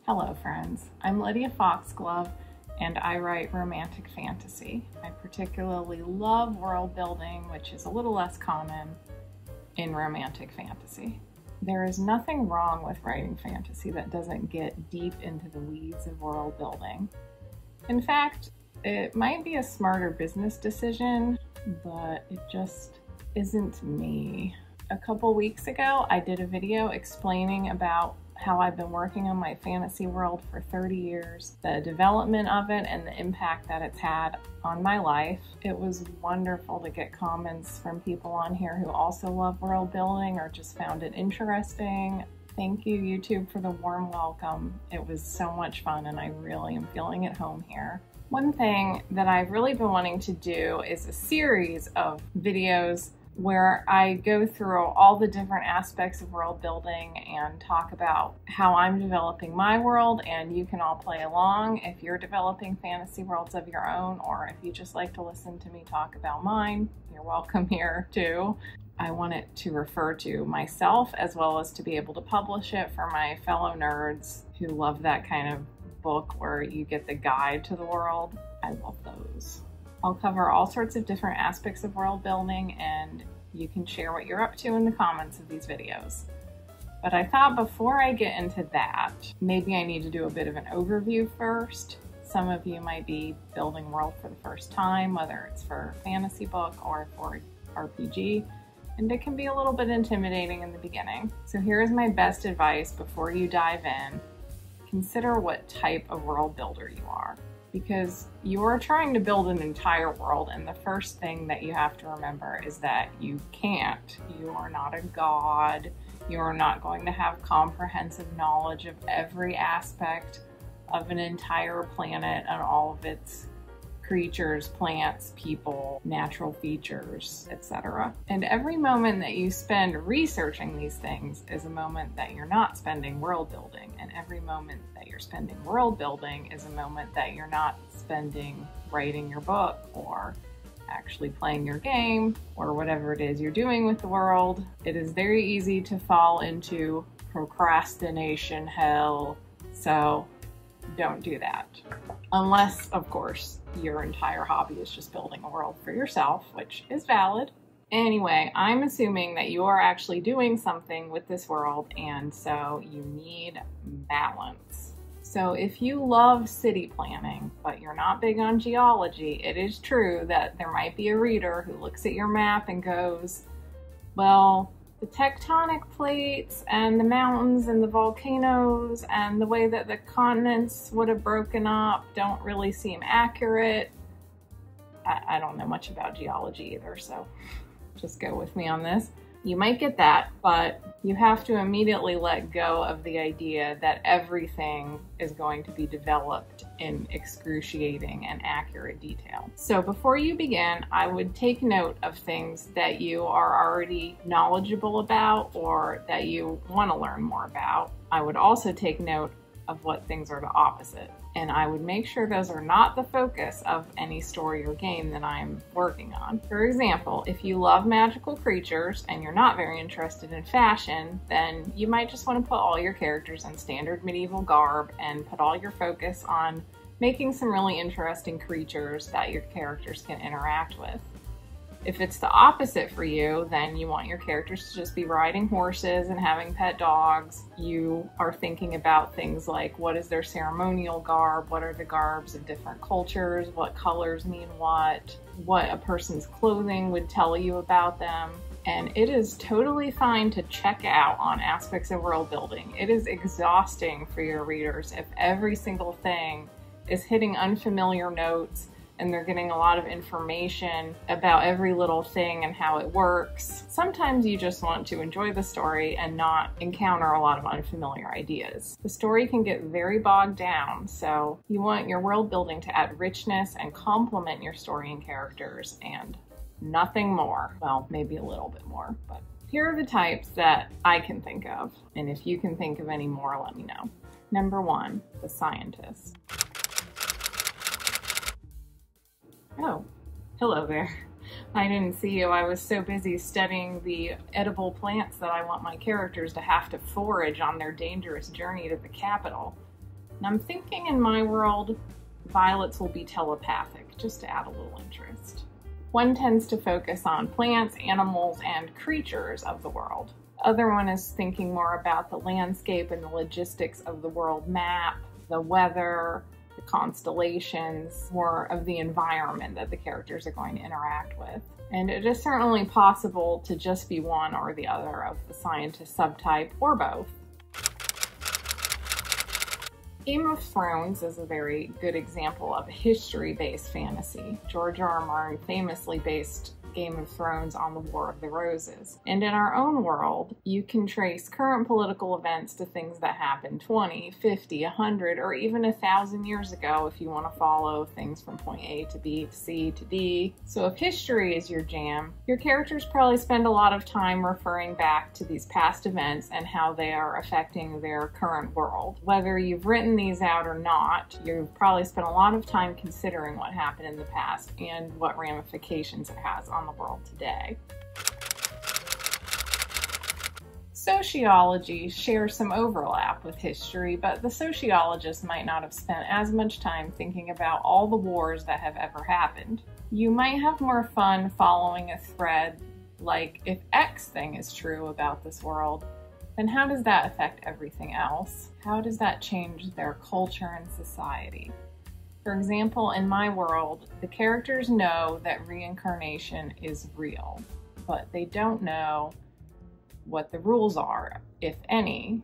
Hello friends, I'm Lydia Foxglove and I write romantic fantasy. I particularly love world building, which is a little less common in romantic fantasy. There is nothing wrong with writing fantasy that doesn't get deep into the weeds of world building. In fact, it might be a smarter business decision, but it just isn't me. A couple weeks ago, I did a video explaining about how I've been working on my fantasy world for 30 years, the development of it and the impact that it's had on my life. It was wonderful to get comments from people on here who also love world building or just found it interesting. Thank you, YouTube, for the warm welcome. It was so much fun and I really am feeling at home here. One thing that I've really been wanting to do is a series of videos where I go through all the different aspects of world building and talk about how I'm developing my world, and you can all play along if you're developing fantasy worlds of your own, or if you just like to listen to me talk about mine, you're welcome here too. I want it to refer to myself as well as to be able to publish it for my fellow nerds who love that kind of book where you get the guide to the world. I love those. I'll cover all sorts of different aspects of world building, and you can share what you're up to in the comments of these videos. But I thought before I get into that, maybe I need to do a bit of an overview first. Some of you might be building world for the first time, whether it's for a fantasy book or for RPG, and it can be a little bit intimidating in the beginning. So here is my best advice before you dive in. Consider what type of world builder you are, because you are trying to build an entire world, and the first thing that you have to remember is that you can't. You are not a god. You are not going to have comprehensive knowledge of every aspect of an entire planet and all of its creatures, plants, people, natural features, etc. And every moment that you spend researching these things is a moment that you're not spending world building, and every moment that you're spending world building is a moment that you're not spending writing your book or actually playing your game or whatever it is you're doing with the world. It is very easy to fall into procrastination hell, so don't do that. Unless, of course, your entire hobby is just building a world for yourself, which is valid. Anyway, I'm assuming that you are actually doing something with this world, and so you need balance. So if you love city planning, but you're not big on geology, it is true that there might be a reader who looks at your map and goes, well, the tectonic plates and the mountains and the volcanoes and the way that the continents would have broken up don't really seem accurate. I don't know much about geology either, so just go with me on this. You might get that, but you have to immediately let go of the idea that everything is going to be developed in excruciating and accurate detail. So before you begin, I would take note of things that you are already knowledgeable about or that you want to learn more about. I would also take note of what things are the opposite, and I would make sure those are not the focus of any story or game that I'm working on. For example, if you love magical creatures and you're not very interested in fashion, then you might just want to put all your characters in standard medieval garb and put all your focus on making some really interesting creatures that your characters can interact with. If it's the opposite for you, then you want your characters to just be riding horses and having pet dogs. You are thinking about things like, what is their ceremonial garb? What are the garbs of different cultures? What colors mean what a person's clothing would tell you about them. And it is totally fine to check out on aspects of world building. It is exhausting for your readers if every single thing is hitting unfamiliar notes and they're getting a lot of information about every little thing and how it works. Sometimes you just want to enjoy the story and not encounter a lot of unfamiliar ideas. The story can get very bogged down, so you want your world building to add richness and complement your story and characters, and nothing more. Well, maybe a little bit more, but here are the types that I can think of, and if you can think of any more, let me know. Number 1, the scientist. Oh, hello there. I didn't see you. I was so busy studying the edible plants that I want my characters to have to forage on their dangerous journey to the capital. And I'm thinking in my world, violets will be telepathic, just to add a little interest. One tends to focus on plants, animals, and creatures of the world. The other one is thinking more about the landscape and the logistics of the world map, the weather, the constellations, more of the environment that the characters are going to interact with. And it is certainly possible to just be one or the other of the scientist subtype, or both. Game of Thrones is a very good example of a history-based fantasy. George R. R. Martin famously based Game of Thrones on the War of the Roses. And in our own world, you can trace current political events to things that happened 20, 50, 100, or even 1,000 years ago if you want to follow things from point A to B to C to D. So if history is your jam, your characters probably spend a lot of time referring back to these past events and how they are affecting their current world. Whether you've written these out or not, you've probably spent a lot of time considering what happened in the past and what ramifications it has on the world today. Sociology shares some overlap with history, but the sociologist might not have spent as much time thinking about all the wars that have ever happened. You might have more fun following a thread like, if X thing is true about this world, then how does that affect everything else? How does that change their culture and society? For example, in my world, the characters know that reincarnation is real, but they don't know what the rules are, if any.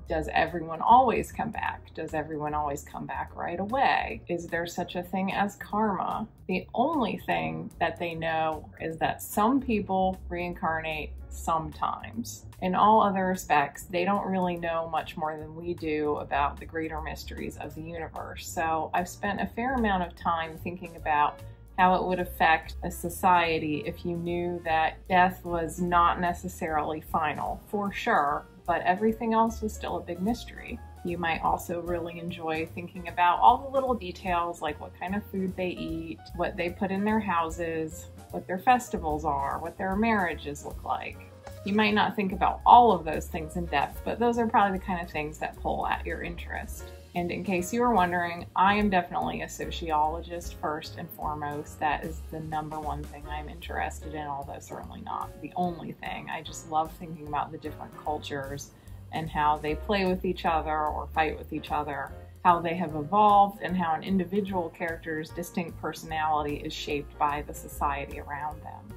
Does everyone always come back? Does everyone always come back right away? Is there such a thing as karma? The only thing that they know is that some people reincarnate sometimes. In all other respects, they don't really know much more than we do about the greater mysteries of the universe. So I've spent a fair amount of time thinking about how it would affect a society if you knew that death was not necessarily final, for sure, but everything else was still a big mystery. You might also really enjoy thinking about all the little details, like what kind of food they eat, what they put in their houses, what their festivals are, what their marriages look like. You might not think about all of those things in depth, but those are probably the kind of things that pull at your interest. And in case you were wondering, I am definitely a sociologist first and foremost. That is the #1 thing I'm interested in, although certainly not the only thing. I just love thinking about the different cultures and how they play with each other or fight with each other, how they have evolved, and how an individual character's distinct personality is shaped by the society around them.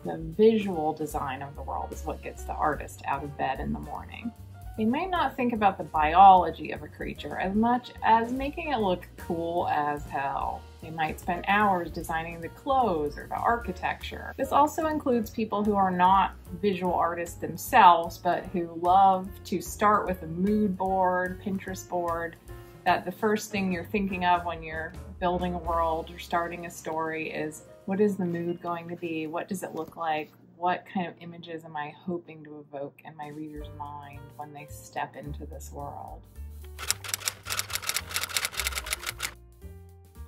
The visual design of the world is what gets the artist out of bed in the morning. They may not think about the biology of a creature as much as making it look cool as hell. They might spend hours designing the clothes or the architecture. This also includes people who are not visual artists themselves, but who love to start with a mood board, Pinterest board, that the first thing you're thinking of when you're building a world or starting a story is, what is the mood going to be? What does it look like? What kind of images am I hoping to evoke in my reader's mind when they step into this world?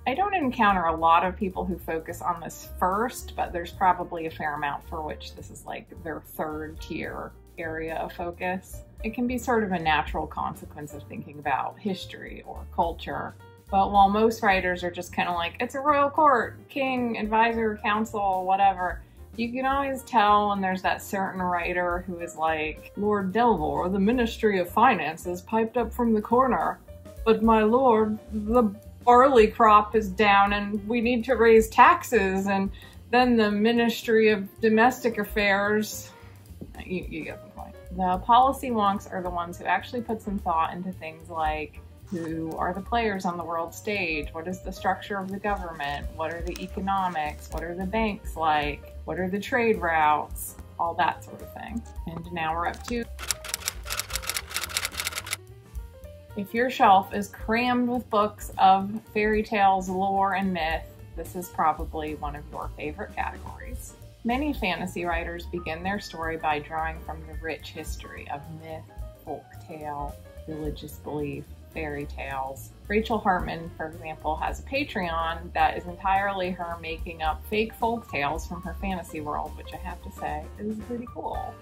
I don't encounter a lot of people who focus on this first, but there's probably a fair amount for which this is like their third tier area of focus. It can be sort of a natural consequence of thinking about history or culture. But while most writers are just kind of like, it's a royal court, king, advisor, council, whatever, you can always tell when there's that certain writer who is like, Lord Delvor, the Ministry of Finances piped up from the corner. But my lord, the barley crop is down and we need to raise taxes. And then the Ministry of Domestic Affairs, you get the point. The policy wonks are the ones who actually put some thought into things like, who are the players on the world stage? What is the structure of the government? What are the economics? What are the banks like? What are the trade routes? All that sort of thing. And now we're up to, if your shelf is crammed with books of fairy tales, lore, and myth, this is probably one of your favorite categories. Many fantasy writers begin their story by drawing from the rich history of myth, folktale, religious belief, fairy tales. Rachel Hartman, for example, has a Patreon that is entirely her making up fake folk tales from her fantasy world, which I have to say is pretty cool.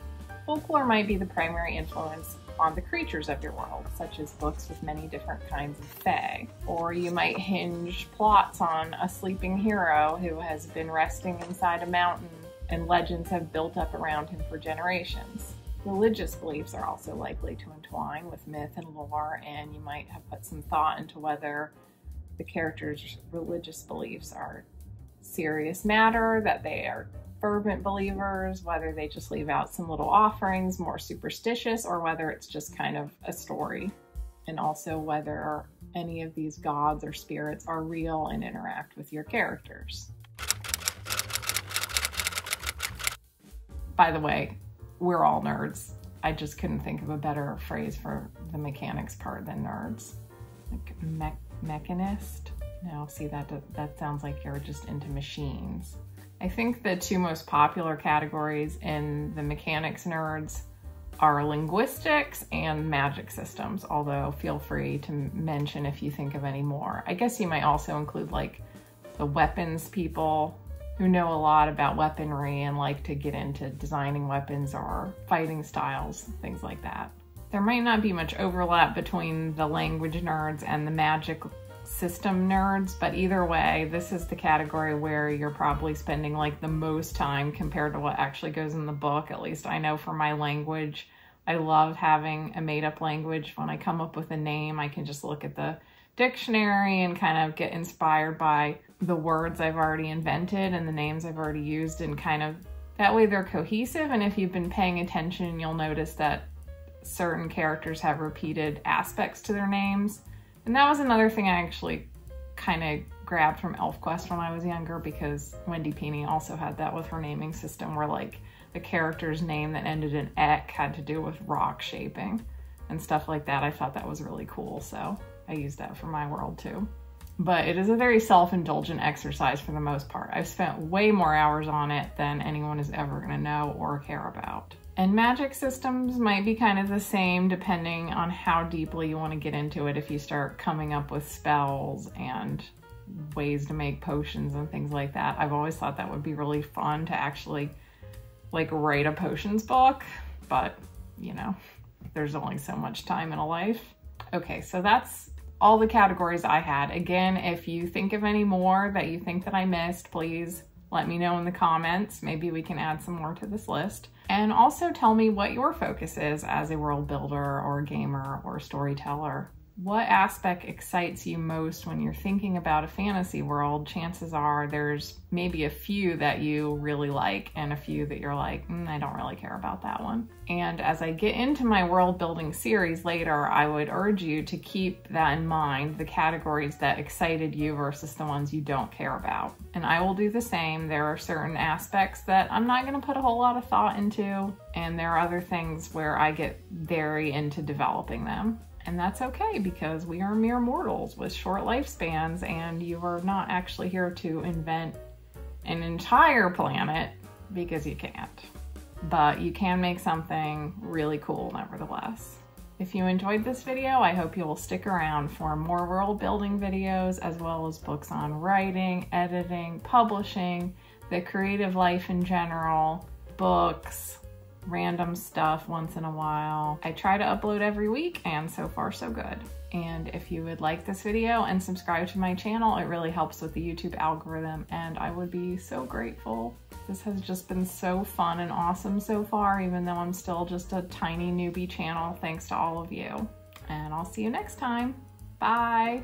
Folklore might be the primary influence on the creatures of your world, such as books with many different kinds of fae. Or you might hinge plots on a sleeping hero who has been resting inside a mountain and legends have built up around him for generations. Religious beliefs are also likely to entwine with myth and lore, and you might have put some thought into whether the characters' religious beliefs are serious matter, that they are fervent believers, whether they just leave out some little offerings, more superstitious, or whether it's just kind of a story. And also whether any of these gods or spirits are real and interact with your characters. By the way, we're all nerds. I just couldn't think of a better phrase for the mechanics part than nerds. Like mechanist? No, see, that sounds like you're just into machines. I think the two most popular categories in the mechanics nerds are linguistics and magic systems, although feel free to mention if you think of any more. I guess you might also include like the weapons people who know a lot about weaponry and like to get into designing weapons or fighting styles, things like that. There might not be much overlap between the language nerds and the magic system nerds, but either way, this is the category where you're probably spending like the most time compared to what actually goes in the book. At least I know for my language, I love having a made-up language. When I come up with a name, I can just look at the dictionary and kind of get inspired by the words I've already invented and the names I've already used, and kind of that way they're cohesive. And if you've been paying attention, you'll notice that certain characters have repeated aspects to their names. And that was another thing I actually kind of grabbed from ElfQuest when I was younger, because Wendy Pini also had that with her naming system, where like the character's name that ended in ek had to do with rock shaping and stuff like that. I thought that was really cool, so I used that for my world too. But it is a very self-indulgent exercise for the most part. I've spent way more hours on it than anyone is ever going to know or care about. And magic systems might be kind of the same depending on how deeply you want to get into it. If you start coming up with spells and ways to make potions and things like that. I've always thought that would be really fun to actually like write a potions book, but you know, there's only so much time in a life. Okay, so that's all the categories I had. Again, if you think of any more that you think that I missed, please let me know in the comments. Maybe we can add some more to this list. And also tell me what your focus is as a world builder or a gamer or a storyteller. What aspect excites you most when you're thinking about a fantasy world? Chances are there's maybe a few that you really like and a few that you're like, I don't really care about that one. And as I get into my world building series later, I would urge you to keep that in mind, the categories that excited you versus the ones you don't care about. And I will do the same. There are certain aspects that I'm not going to put a whole lot of thought into, and there are other things where I get very into developing them. And that's okay, because we are mere mortals with short lifespans, and you are not actually here to invent an entire planet, because you can't. But you can make something really cool nevertheless. If you enjoyed this video, I hope you will stick around for more world building videos, as well as books on writing, editing, publishing, the creative life in general, books, random stuff once in a while. I try to upload every week, and so far so good. And if you would like this video and subscribe to my channel, it really helps with the YouTube algorithm, and I would be so grateful. This has just been so fun and awesome so far, even though I'm still just a tiny newbie channel, thanks to all of you. And I'll see you next time. Bye.